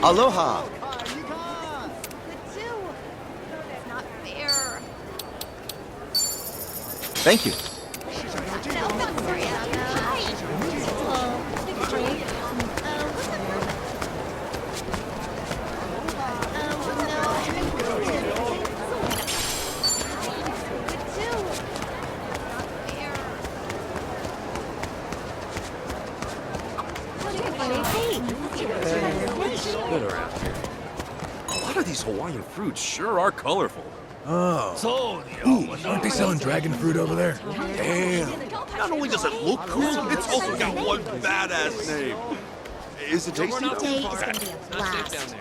Aloha. Not fair. Thank you. Good around here. A lot of these Hawaiian fruits sure are colorful. Oh. Ooh, aren't they selling dragon fruit over there? Damn. Not only does it look cool, it's also got one badass name. Is it tasty though? Today is gonna be a blast.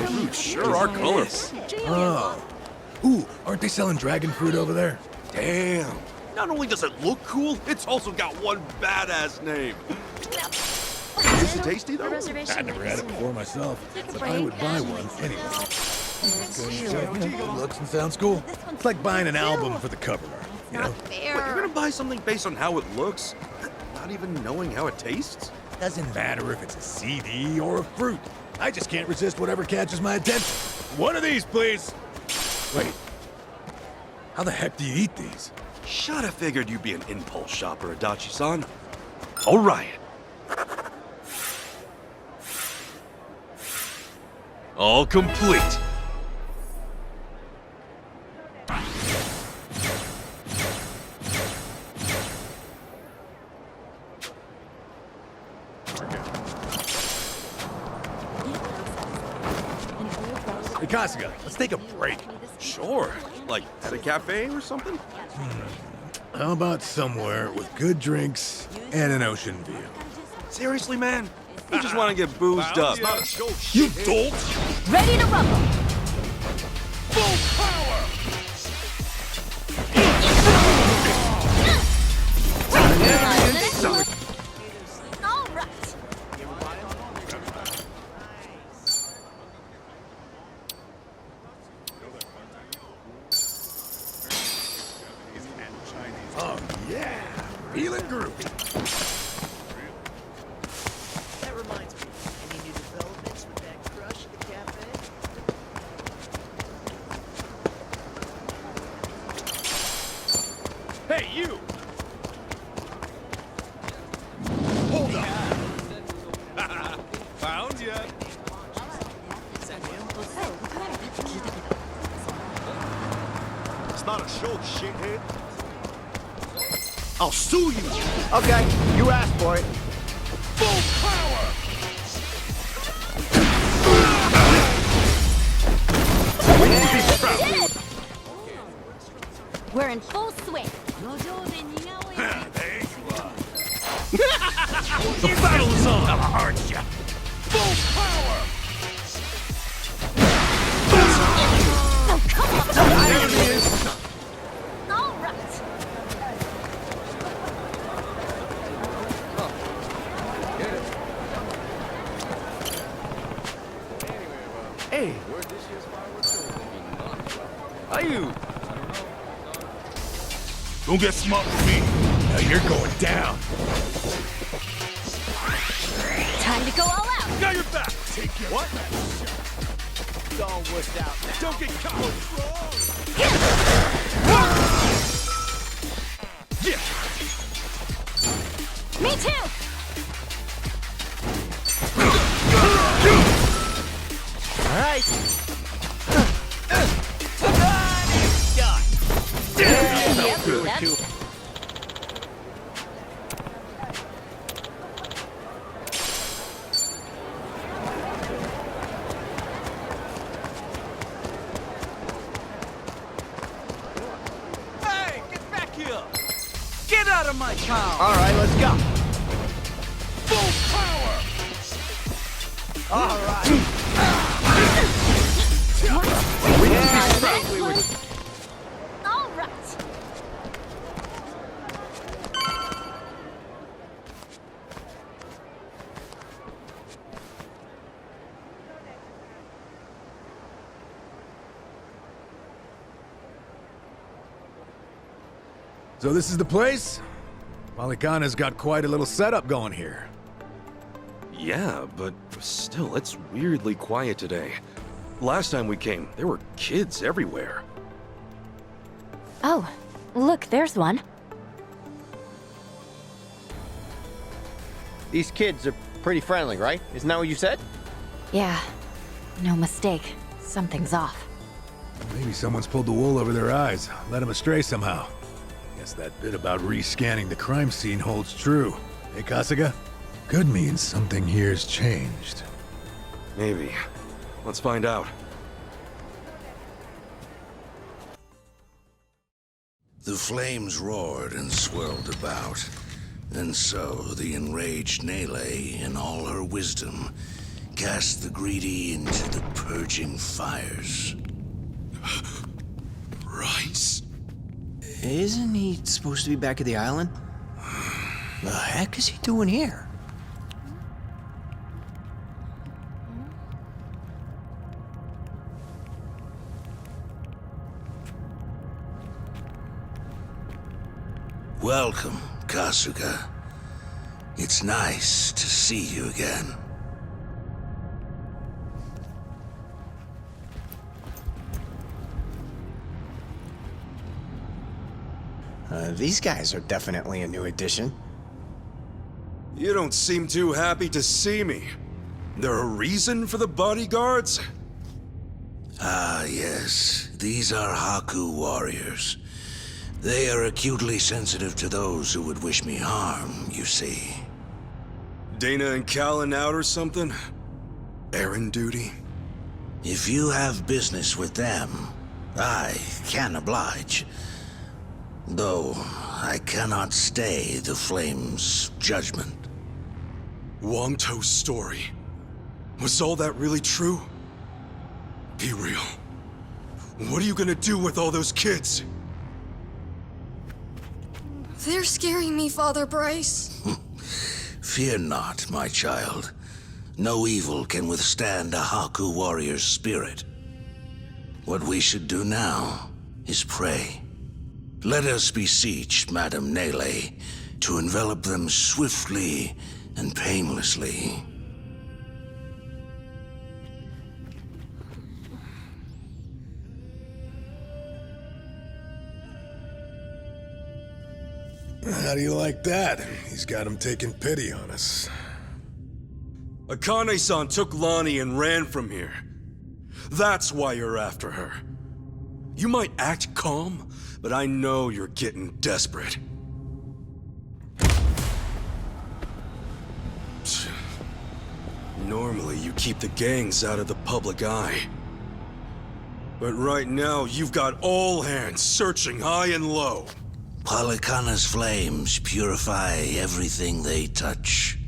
Fruits sure are colorful. Oh. Ooh, aren't they selling dragon fruit over there? Damn. Not only does it look cool, it's also got one badass name. Is it tasty though? I never had it before myself, but I would buy one anyway. Good looks and sounds cool. It's like buying an album for the cover art, you know? Wait, you're gonna buy something based on how it looks? Not even knowing how it tastes? Doesn't matter if it's a CD or a fruit. I just can't resist whatever catches my attention. One of these, please. Wait. How the heck do you eat these? Should have figured you'd be an impulse shopper, Adachi-san. All right. All complete. Hey, Kasuga, let's take a break. Sure. Like at a cafe or something? How about somewhere with good drinks and an ocean view? Seriously, man? You just want to get boozed up. You dolt! Ready to rumble. Full power! All right. Oh, yeah! Feeling groovy. That reminds me, any new developments with that crush at the cafe? Hey, you! Hold up! Found ya! It's not a show, shithead. I'll sue you. Okay, you asked for it. Full power! We're in full swing. There you are. The battle is on! Aren't ya? Full power! Oh, come on. There it is! All right. Hey. Are you? Don't get smart with me. Now you're going down. Time to go all out. Now you're back. Take your what? It's all worked out now. Don't get caught. Yeah. Me too. All right. Damn, Yep, good. that's- Hey, get back here! Get out of my town! All right, let's go. Full power. All right. All right. So this is the place? Polycana's got quite a little setup going here. Yeah, but still, it's weirdly quiet today. Last time we came, there were kids everywhere. Oh, look, there's one. These kids are pretty friendly, right? Isn't that what you said? Yeah, no mistake. Something's off. Maybe someone's pulled the wool over their eyes, led them astray somehow. Guess that bit about re-scanning the crime scene holds true. Hey, Kasuga? Could mean something here's changed. Maybe. Let's find out. The flames roared and swirled about, and so the enraged Nele, in all her wisdom, cast the greedy into the purging fires. Rice? Isn't he supposed to be back at the island? The heck is he doing here? Welcome, Kasuga. It's nice to see you again. These guys are definitely a new addition. You don't seem too happy to see me. There a reason for the bodyguards? Ah, yes. These are Haku warriors. They are acutely sensitive to those who would wish me harm, you see. Dana and Callan out or something? Errand duty? If you have business with them, I can oblige. Though I cannot stay the Flame's judgment. Wangto's story. Was all that really true? Be real. What are you gonna do with all those kids? They're scaring me, Father Bryce. Fear not, my child. No evil can withstand a Haku warrior's spirit. What we should do now is pray. Let us beseech Madame Nele to envelop them swiftly and painlessly. How do you like that? He's got him taking pity on us. Akane-san took Lonnie and ran from here. That's why you're after her. You might act calm, but I know you're getting desperate. Normally, you keep the gangs out of the public eye. But right now, you've got all hands searching high and low. Polycana's flames purify everything they touch.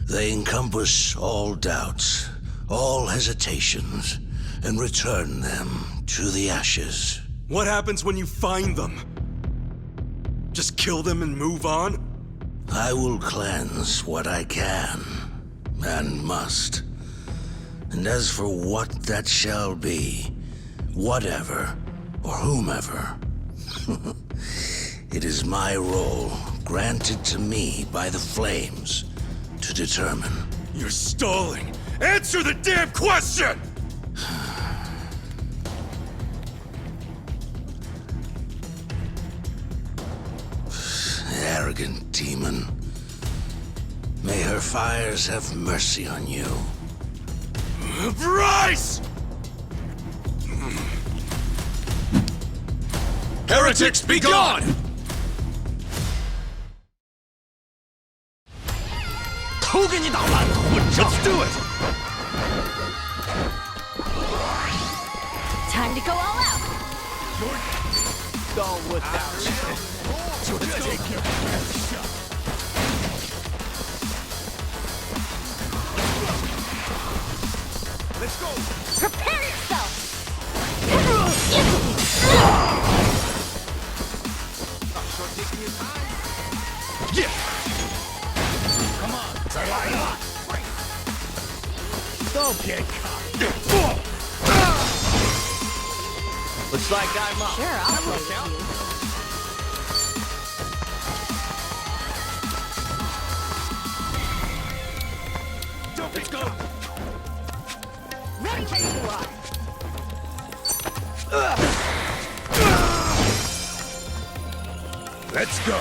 They encompass all doubts, all hesitations, and return them to the ashes. What happens when you find them? Just kill them and move on? I will cleanse what I can, and must. And as for what that shall be, whatever, or whomever, it is my role, granted to me by the Flames, to determine. You're stalling! Answer the damn question! Arrogant demon. May her fires have mercy on you. Bryce! Heretics, be gone! Let's do it! Time to go all out. Don't look out. Let's go! Prepare yourself. Yeah! Don't get caught. Looks like I'm up. Sure, I'll look out. Let's go. Ready to fly. Let's go.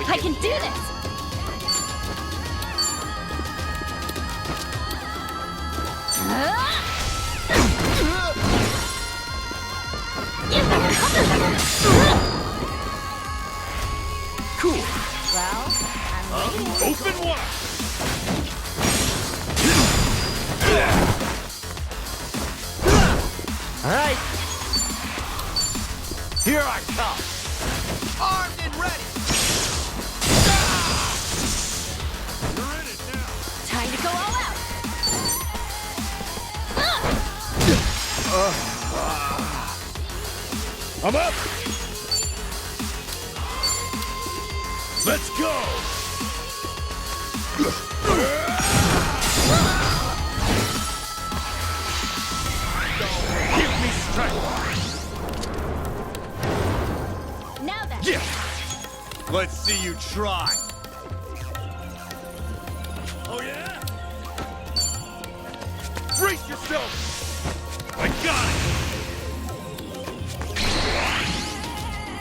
I can do this! Cool. Well, I'm waiting. Open wide. All right. Here I come. Armed and ready. You're in it now. Time to go all out! I'm up. Let's go. Give me strength. Now then! Yeah. Let's see you try. Oh yeah? Brace yourself. I got it.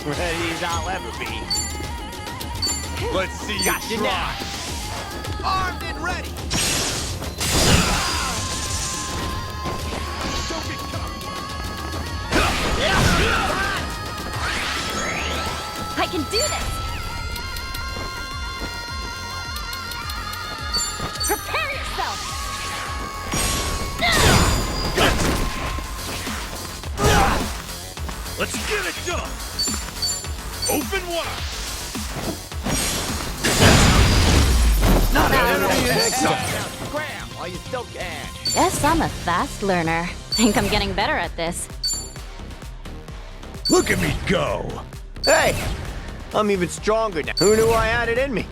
Ready as I'll ever be. Let's see you Got you try. now. Armed and ready. Don't get caught. I can do this! Prepare yourself! Let's get it done. Open wide. Scram while you still can. Guess I'm a fast learner. Think I'm getting better at this. Look at me go. Hey, I'm even stronger now. Who knew I had it in me?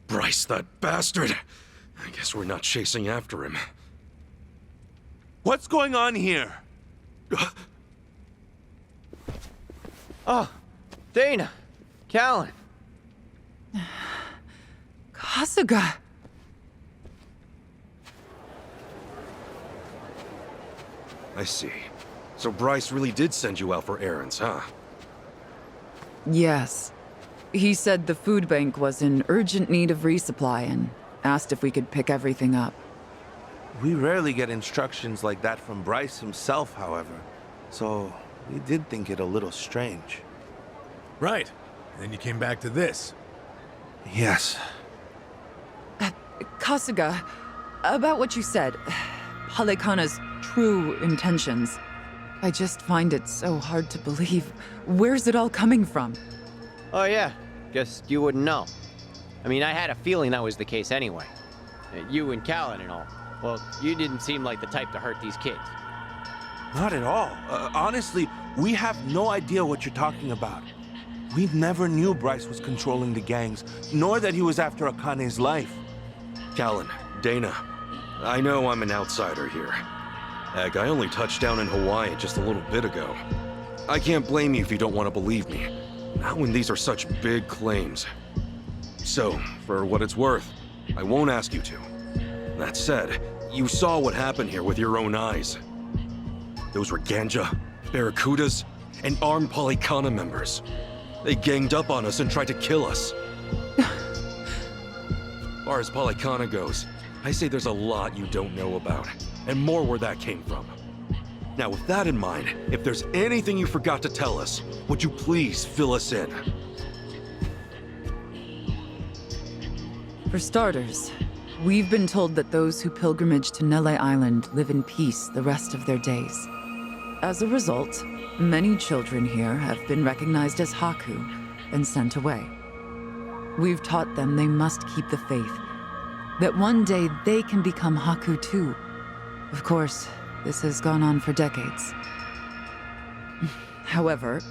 Bryce, that bastard. I guess we're not chasing after him. What's going on here? Oh, Dana, Callan. Kasuga! I see. So Bryce really did send you out for errands, huh? Yes. He said the food bank was in urgent need of resupply and asked if we could pick everything up. We rarely get instructions like that from Bryce himself, however. So, we did think it a little strange. Right. Then you came back to this. Yes. Kasuga, about what you said, Halekana's true intentions. I just find it so hard to believe. Where's it all coming from? Oh yeah, guess you wouldn't know. I mean, I had a feeling that was the case anyway. You and Callan and all. Well, you didn't seem like the type to hurt these kids. Not at all. Honestly, we have no idea what you're talking about. We never knew Bryce was controlling the gangs, nor that he was after Akane's life. Callan, Dana, I know I'm an outsider here. Heck, I only touched down in Hawaii just a little bit ago. I can't blame you if you don't want to believe me. Not when these are such big claims. So, for what it's worth, I won't ask you to. That said, you saw what happened here with your own eyes. Those were Ganja, Barracudas, and armed Polycana members. They ganged up on us and tried to kill us. As far as Polycana goes, I say there's a lot you don't know about, and more where that came from. Now, with that in mind, if there's anything you forgot to tell us, would you please fill us in? For starters, we've been told that those who pilgrimage to Nele Island live in peace the rest of their days. As a result, many children here have been recognized as Haku and sent away. We've taught them they must keep the faith, that one day they can become Haku too. Of course, this has gone on for decades. However,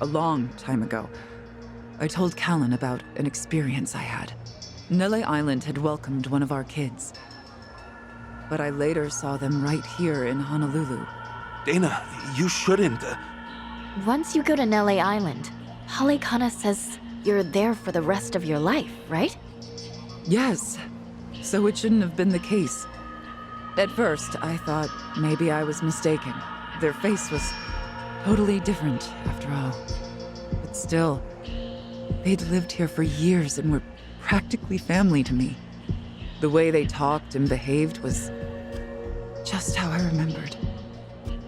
a long time ago, I told Callan about an experience I had. Nele Island had welcomed one of our kids, but I later saw them right here in Honolulu. Dana, you shouldn't. Once you go to Nele Island, Halikana says you're there for the rest of your life, right? Yes, so it shouldn't have been the case. At first, I thought maybe I was mistaken. Their face was totally different, after all. But still, they'd lived here for years and were practically family to me. The way they talked and behaved was just how I remembered.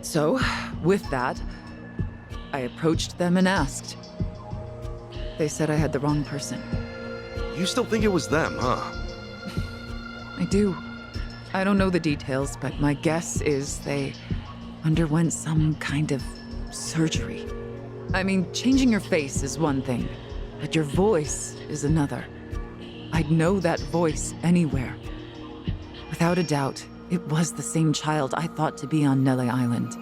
So, with that, I approached them and asked. They said I had the wrong person. You still think it was them, huh? I do. I don't know the details, but my guess is they underwent some kind of surgery. I mean, changing your face is one thing, but your voice is another. I'd know that voice anywhere. Without a doubt, it was the same child I thought to be on Nele Island.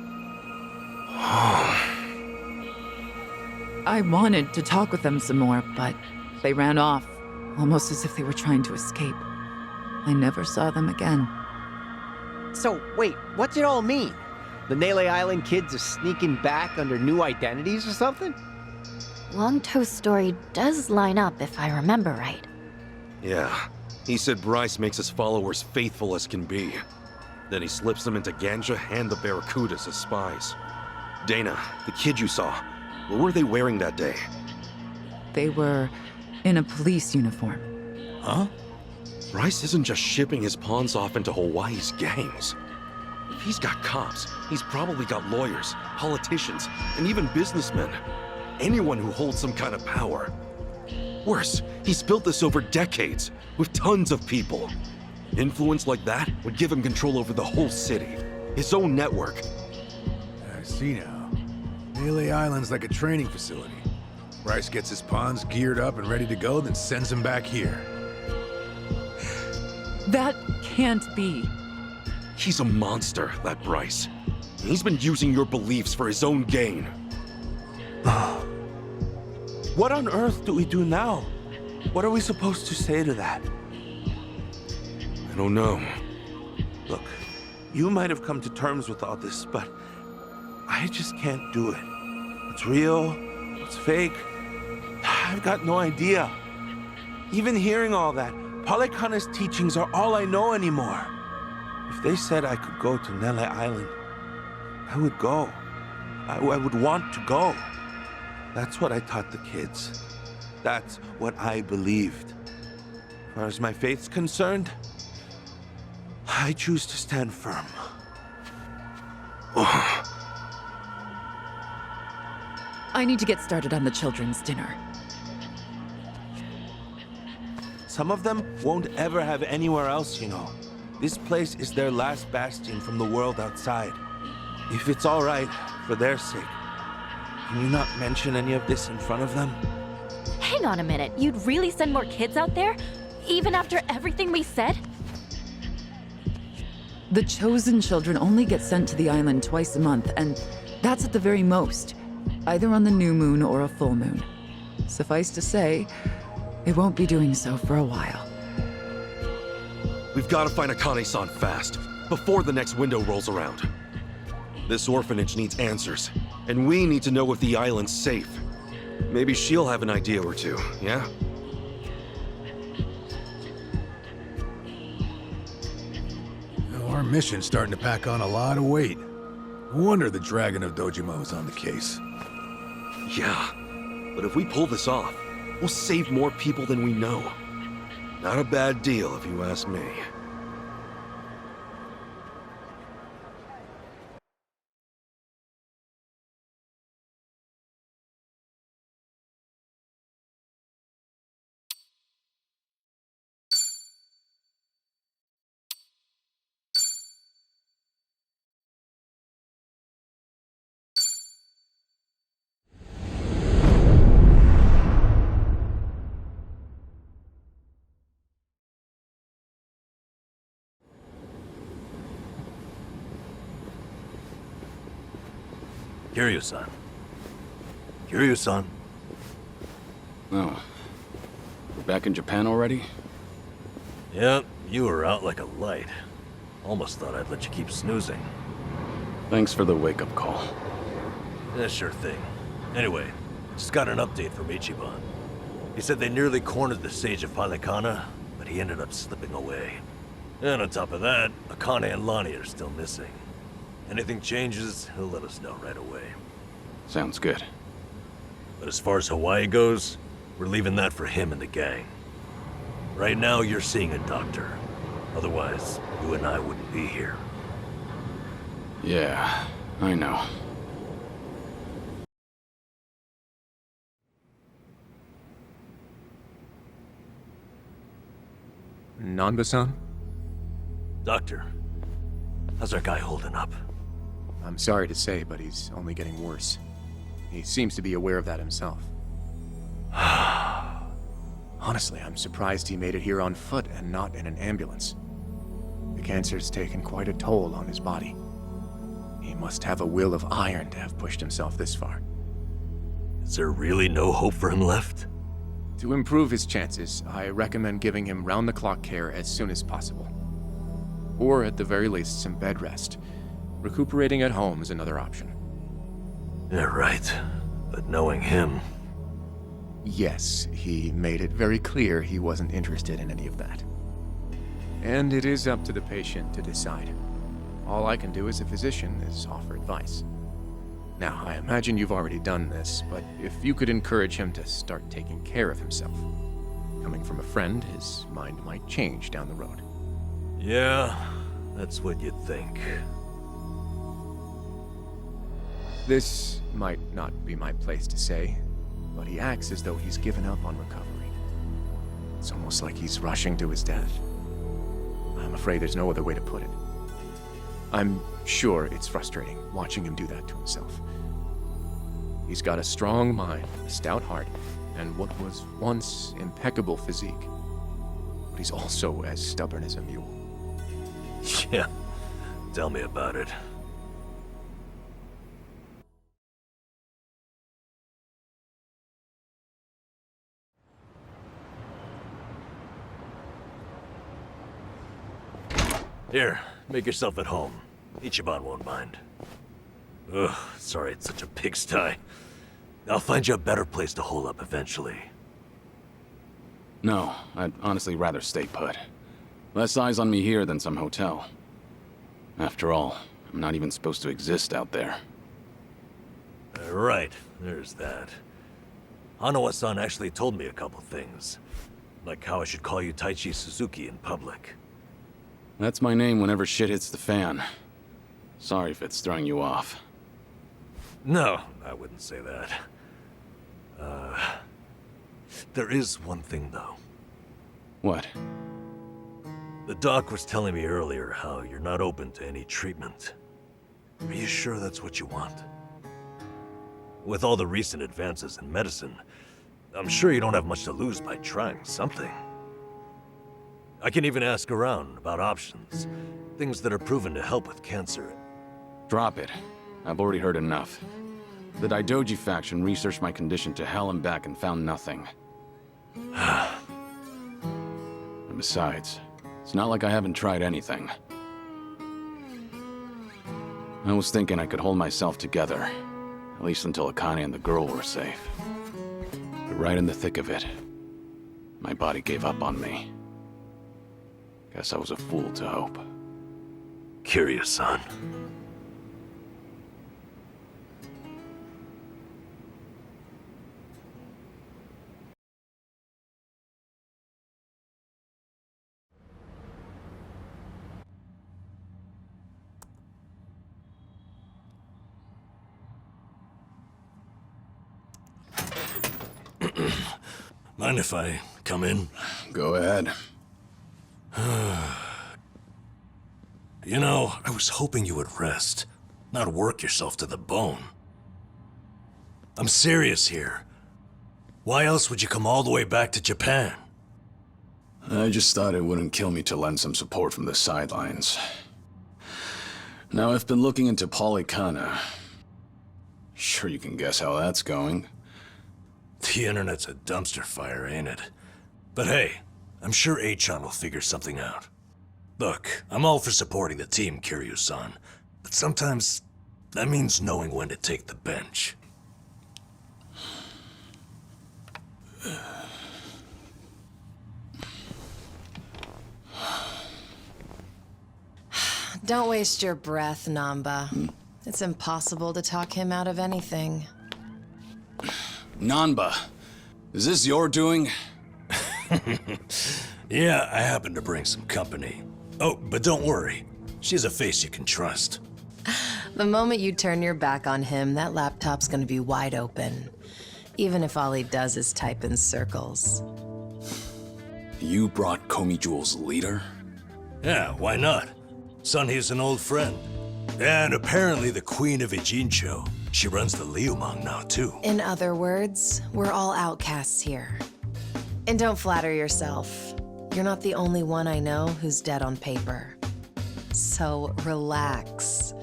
I wanted to talk with them some more, but they ran off, almost as if they were trying to escape. I never saw them again. So, wait, what's it all mean? The Nele Island kids are sneaking back under new identities or something? Longtoe's story does line up if I remember right. Yeah. He said Bryce makes his followers faithful as can be. Then he slips them into Ganja and the Barracudas as spies. Dana, the kid you saw, what were they wearing that day? They were in a police uniform. Huh? Bryce isn't just shipping his pawns off into Hawaii's gangs. If he's got cops, he's probably got lawyers, politicians, and even businessmen. Anyone who holds some kind of power. Worse, he's built this over decades, with tons of people. Influence like that would give him control over the whole city. His own network. I see now. Nele Island's like a training facility. Bryce gets his pawns geared up and ready to go, then sends them back here. That can't be. He's a monster, that Bryce. He's been using your beliefs for his own gain. What on earth do we do now? What are we supposed to say to that? I don't know. Look, you might have come to terms with all this, but I just can't do it. What's real? What's fake? I've got no idea. Even hearing all that, Palikana's teachings are all I know anymore. If they said I could go to Nele Island, I would go. I would want to go. That's what I taught the kids. That's what I believed. As far as my faith's concerned, I choose to stand firm. I need to get started on the children's dinner. Some of them won't ever have anywhere else, you know. This place is their last bastion from the world outside. If it's all right, for their sake, can you not mention any of this in front of them? Hang on a minute, you'd really send more kids out there? Even after everything we said? The chosen children only get sent to the island twice a month, and that's at the very most. Either on the new moon or a full moon. Suffice to say, they won't be doing so for a while. We've got to find Akane-san fast, before the next window rolls around. This orphanage needs answers, and we need to know if the island's safe. Maybe she'll have an idea or two, yeah? Our mission's starting to pack on a lot of weight. No wonder the Dragon of Dojima is on the case. Yeah, but if we pull this off, we'll save more people than we know. Not a bad deal, if you ask me. Kiryu-san. Kiryu-san. Oh. We're back in Japan already? Yep, you were out like a light. Almost thought I'd let you keep snoozing. Thanks for the wake-up call. Yeah, sure thing. Anyway, just got an update from Ichiban. He said they nearly cornered the Sage of Palikana, but he ended up slipping away. And on top of that, Akane and Lonnie are still missing. Anything changes, he'll let us know right away. Sounds good. But as far as Hawaii goes, we're leaving that for him and the gang. Right now, you're seeing a doctor. Otherwise, you and I wouldn't be here. Yeah, I know. Nanba-san? Doctor, how's our guy holding up? I'm sorry to say, but he's only getting worse. He seems to be aware of that himself. Honestly, I'm surprised he made it here on foot and not in an ambulance. The cancer's taken quite a toll on his body. He must have a will of iron to have pushed himself this far. Is there really no hope for him left? To improve his chances, I recommend giving him round-the-clock care as soon as possible. Or at the very least, some bed rest. Recuperating at home is another option. Yeah, right. But knowing him... Yes, he made it very clear he wasn't interested in any of that. And it is up to the patient to decide. All I can do as a physician is offer advice. Now, I imagine you've already done this, but if you could encourage him to start taking care of himself. Coming from a friend, his mind might change down the road. Yeah, that's what you'd think. This might not be my place to say, but he acts as though he's given up on recovery. It's almost like he's rushing to his death. I'm afraid there's no other way to put it. I'm sure it's frustrating watching him do that to himself. He's got a strong mind, a stout heart, and what was once impeccable physique. But he's also as stubborn as a mule. Yeah, tell me about it. Here, make yourself at home. Ichiban won't mind. Ugh, sorry it's such a pigsty. I'll find you a better place to hole up eventually. No, I'd honestly rather stay put. Less eyes on me here than some hotel. After all, I'm not even supposed to exist out there. Right, there's that. Hanawa-san actually told me a couple things. Like how I should call you Taichi Suzuki in public. That's my name whenever shit hits the fan. Sorry if it's throwing you off. No, I wouldn't say that. There is one thing, though. What? The doc was telling me earlier how you're not open to any treatment. Are you sure that's what you want? With all the recent advances in medicine, I'm sure you don't have much to lose by trying something. I can even ask around about options. Things that are proven to help with cancer. Drop it. I've already heard enough. The Daidoji faction researched my condition to hell and back and found nothing. And besides, it's not like I haven't tried anything. I was thinking I could hold myself together, at least until Akane and the girl were safe. But right in the thick of it, my body gave up on me. Guess I was a fool to hope. Curious-san. Mind if I come in? Go ahead. You know, I was hoping you would rest, not work yourself to the bone. I'm serious here. Why else would you come all the way back to Japan? I just thought it wouldn't kill me to lend some support from the sidelines. Now, I've been looking into Palikana. Sure you can guess how that's going. The internet's a dumpster fire, ain't it? But hey, I'm sure Ijincho will figure something out. Look, I'm all for supporting the team, Kiryu-san, but sometimes that means knowing when to take the bench. Don't waste your breath, Namba. It's impossible to talk him out of anything. Nanba, is this your doing? Yeah, I happen to bring some company. Oh, but don't worry. She's a face you can trust. The moment you turn your back on him, that laptop's gonna be wide open. Even if all he does is type in circles. You brought Komi Jewel's leader? Yeah, why not? Sunhee's an old friend. And apparently the Queen of Ijincho. She runs the Liumang now, too. In other words, we're all outcasts here. And don't flatter yourself. You're not the only one I know who's dead on paper. So relax.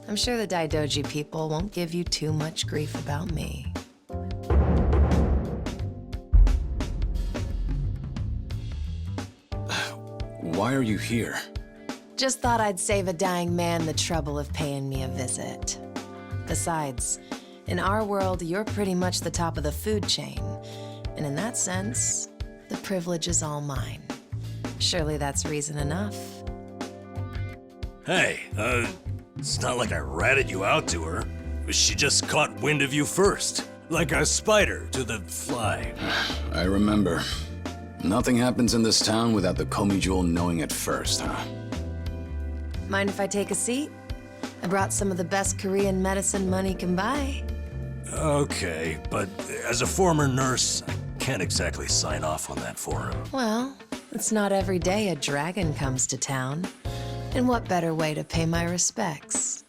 I'm sure the Daidoji people won't give you too much grief about me. Why are you here? Just thought I'd save a dying man the trouble of paying me a visit. Besides, in our world, you're pretty much the top of the food chain. And in that sense, the privilege is all mine. Surely that's reason enough. Hey, it's not like I ratted you out to her. She just caught wind of you first. Like a spider to the fly. I remember. Nothing happens in this town without the Komi Jewel knowing it first, huh? Mind if I take a seat? I brought some of the best Korean medicine money can buy. Okay, but as a former nurse, I can't exactly sign off on that for him. Well, it's not every day a dragon comes to town. And what better way to pay my respects?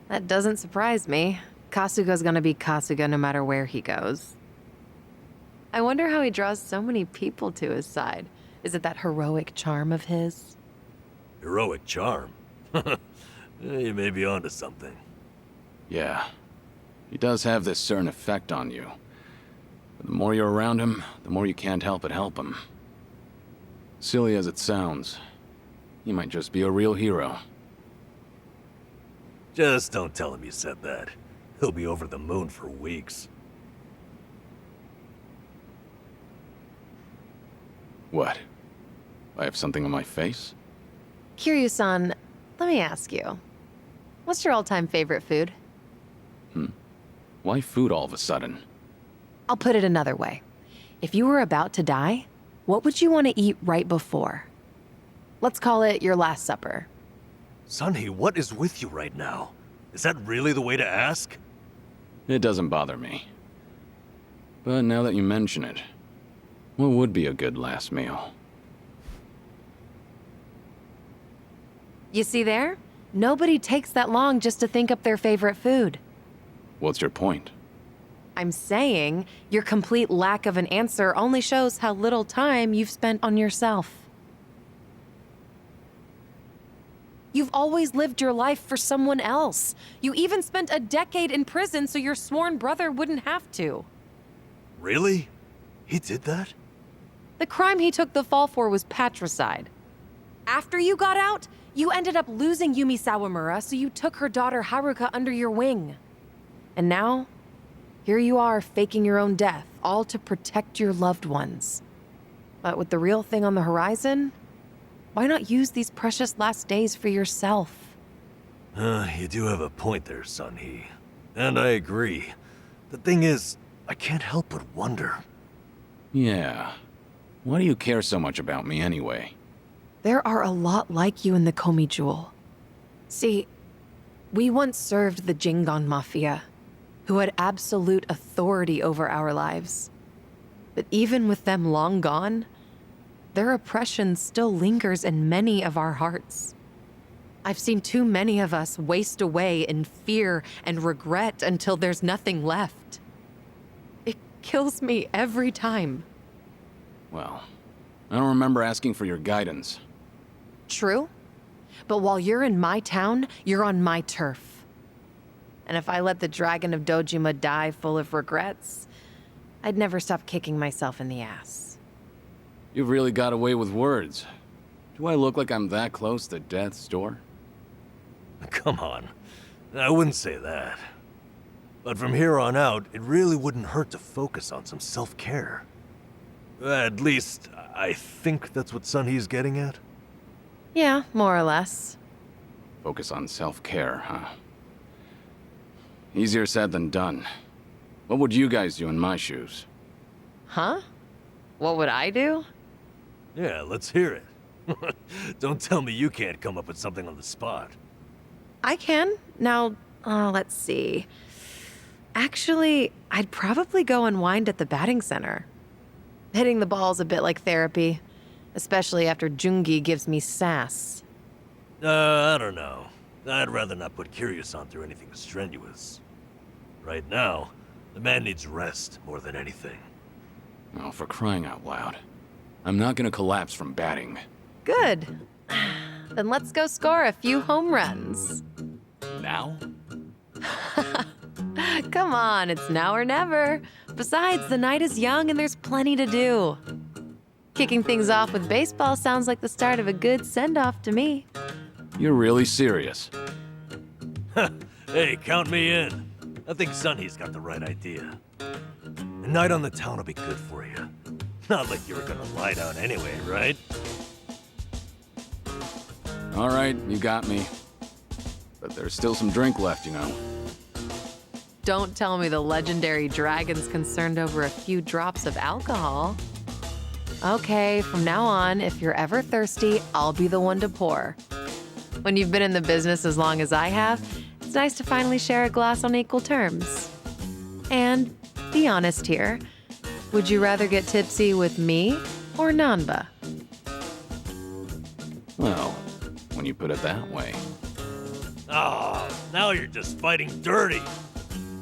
That doesn't surprise me. Kasuga's gonna be Kasuga no matter where he goes. I wonder how he draws so many people to his side. Is it that heroic charm of his? Heroic charm? You may be onto something. Yeah. He does have this certain effect on you. But the more you're around him, the more you can't help but help him. Silly as it sounds, he might just be a real hero. Just don't tell him you said that. He'll be over the moon for weeks. What? I have something on my face? Kiryu-san, let me ask you. What's your all-time favorite food? Why food all of a sudden? I'll put it another way. If you were about to die, what would you want to eat right before? Let's call it your last supper. Sunhee, what is with you right now? Is that really the way to ask? It doesn't bother me. But now that you mention it, what would be a good last meal? You see there? Nobody takes that long just to think up their favorite food. What's your point? I'm saying your complete lack of an answer only shows how little time you've spent on yourself. You've always lived your life for someone else. You even spent a decade in prison so your sworn brother wouldn't have to. Really? He did that? The crime he took the fall for was patricide. After you got out, you ended up losing Yumi Sawamura, so you took her daughter Haruka under your wing. And now, here you are faking your own death, all to protect your loved ones. But with the real thing on the horizon, why not use these precious last days for yourself? You do have a point there, Sunhee. And I agree. The thing is, I can't help but wonder. Yeah. Why do you care so much about me anyway? There are a lot like you in the Komi Jewel. See, we once served the Jingon Mafia, who had absolute authority over our lives. But even with them long gone, their oppression still lingers in many of our hearts. I've seen too many of us waste away in fear and regret until there's nothing left. It kills me every time. Well, I don't remember asking for your guidance. True. But while you're in my town, you're on my turf. And if I let the Dragon of Dojima die full of regrets, I'd never stop kicking myself in the ass. You've really got away with words. Do I look like I'm that close to death's door? Come on. I wouldn't say that. But from here on out, it really wouldn't hurt to focus on some self-care. At least, I think that's what Sunhee's getting at. Yeah, more or less. Focus on self-care, huh? Easier said than done. What would you guys do in my shoes? Huh? What would I do? Yeah, let's hear it. Don't tell me you can't come up with something on the spot. I can. Now, let's see. Actually, I'd probably go unwind at the batting center. Hitting the ball's a bit like therapy, especially after Jungi gives me sass. I don't know. I'd rather not put Kiryu-san through anything strenuous. Right now, the man needs rest more than anything. Oh, for crying out loud. I'm not gonna collapse from batting. Good. Then let's go score a few home runs. Now? Come on, it's now or never. Besides, the night is young and there's plenty to do. Kicking things off with baseball sounds like the start of a good send-off to me. You're really serious? Hey, count me in. I think Sunhee's got the right idea. A night on the town will be good for you. Not like you were gonna lie down anyway, right? All right, you got me. But there's still some drink left, you know. Don't tell me the legendary dragon's concerned over a few drops of alcohol. Okay, from now on, if you're ever thirsty, I'll be the one to pour. When you've been in the business as long as I have, it's nice to finally share a glass on equal terms. And be honest here, would you rather get tipsy with me or Nanba? Well, when you put it that way. Oh, now you're just fighting dirty.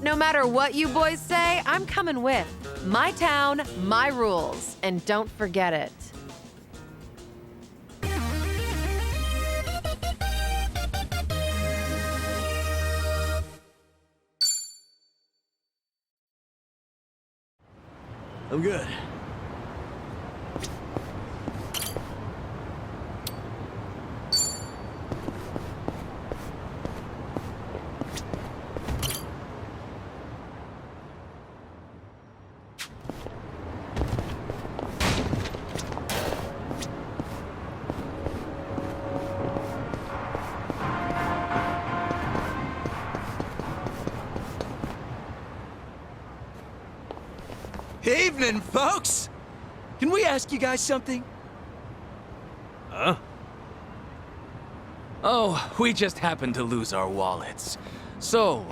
No matter what you boys say, I'm coming with. My town, my rules, and don't forget it. I'm good. Evening, folks! Can we ask you guys something? Huh? Oh, we just happened to lose our wallets. So,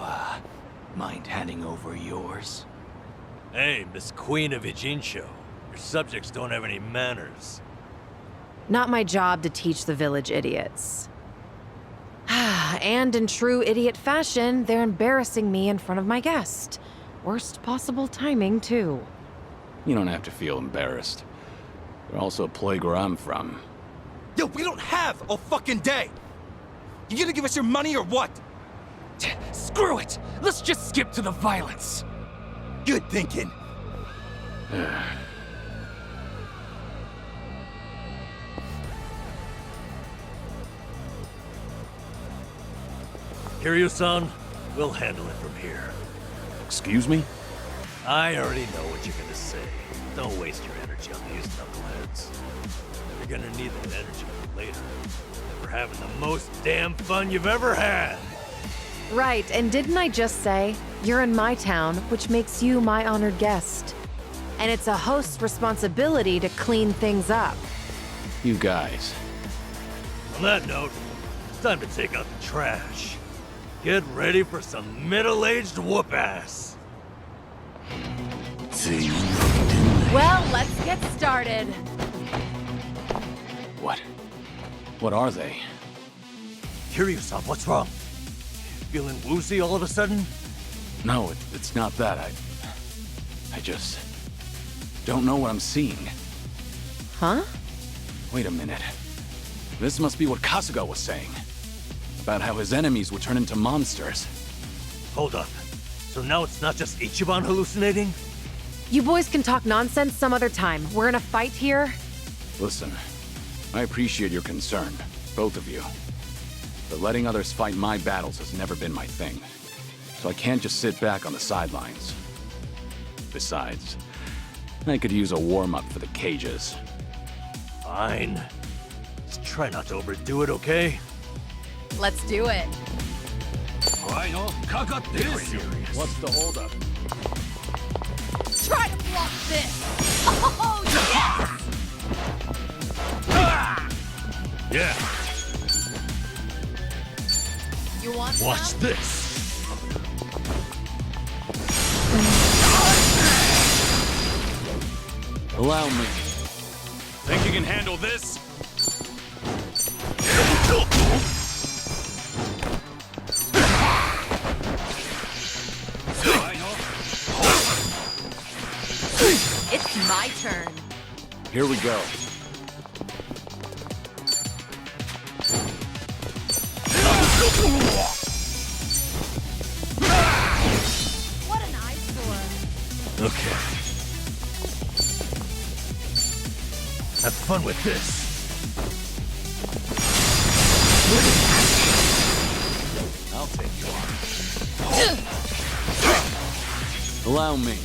mind handing over yours? Hey, Miss Queen of Ijincho. Your subjects don't have any manners. Not my job to teach the village idiots. And in true idiot fashion, they're embarrassing me in front of my guest. Worst possible timing, too. You don't have to feel embarrassed. They're also a plague where I'm from. Yo, we don't have a fucking day! You gonna give us your money or what? Screw it! Let's just skip to the violence! Good thinking. Kiryu-san, we'll handle it from here. Excuse me? I already know what you're gonna say. Don't waste your energy on these knuckleheads. You're gonna need that energy for later. We're having the most damn fun you've ever had! Right, and didn't I just say, you're in my town, which makes you my honored guest. And it's a host's responsibility to clean things up. You guys. On that note, it's time to take out the trash. Get ready for some middle-aged whoop-ass. Well, let's get started. What? What are they? Kiryu-san, what's wrong? Feeling woozy all of a sudden? No, it's not that. I just don't know what I'm seeing. Huh? Wait a minute. This must be what Kasuga was saying. About how his enemies would turn into monsters. Hold up. So now it's not just Ichiban hallucinating? You boys can talk nonsense some other time. We're in a fight here. Listen, I appreciate your concern, both of you. But letting others fight my battles has never been my thing. So I can't just sit back on the sidelines. Besides, I could use a warm-up for the cages. Fine. Just try not to overdo it, okay? Let's do it. What's the holdup? Try to block this! Oh, yes! Yeah. You want Watch some? this. Allow me. Think you can handle this? It's my turn. Here we go. What an eyesore. Okay. Have fun with this. I'll take you on. Allow me.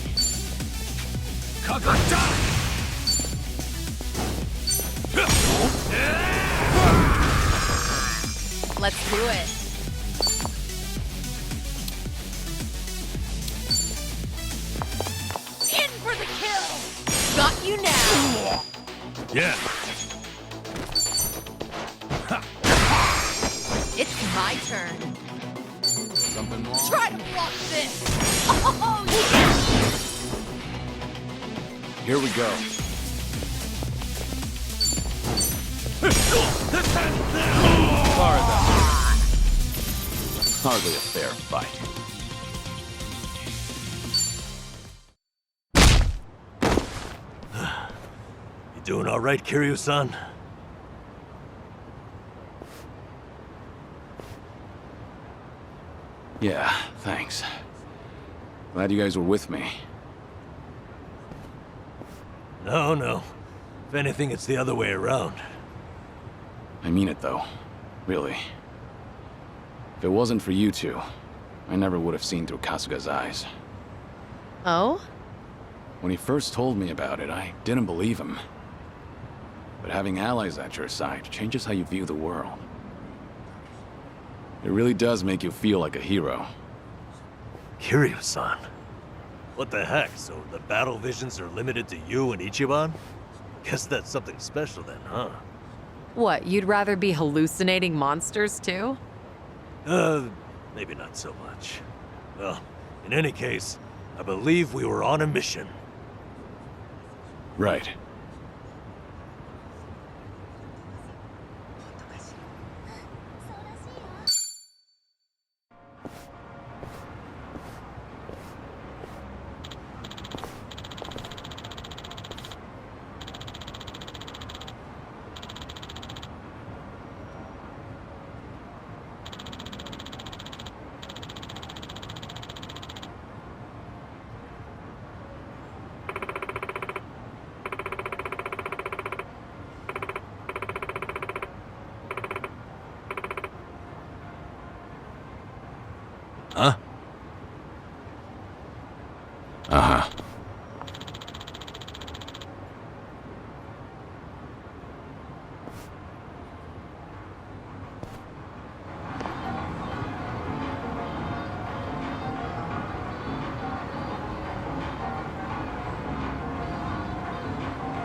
Let's do it. In for the kill! Got you now! Yeah. It's my turn. Something wrong? Try to block this! Oh, yes! Here we go. Hardly a fair fight. You doing all right, Kiryu-san? Yeah, thanks. Glad you guys were with me. No, no. If anything, it's the other way around. I mean it, though. Really. If it wasn't for you two, I never would have seen through Kasuga's eyes. Oh? When he first told me about it, I didn't believe him. But having allies at your side changes how you view the world. It really does make you feel like a hero. Kiryu-san? What the heck? So the battle visions are limited to you and Ichiban? Guess that's something special then, huh? What, you'd rather be hallucinating monsters too? Maybe not so much. Well, in any case, I believe we were on a mission. Right.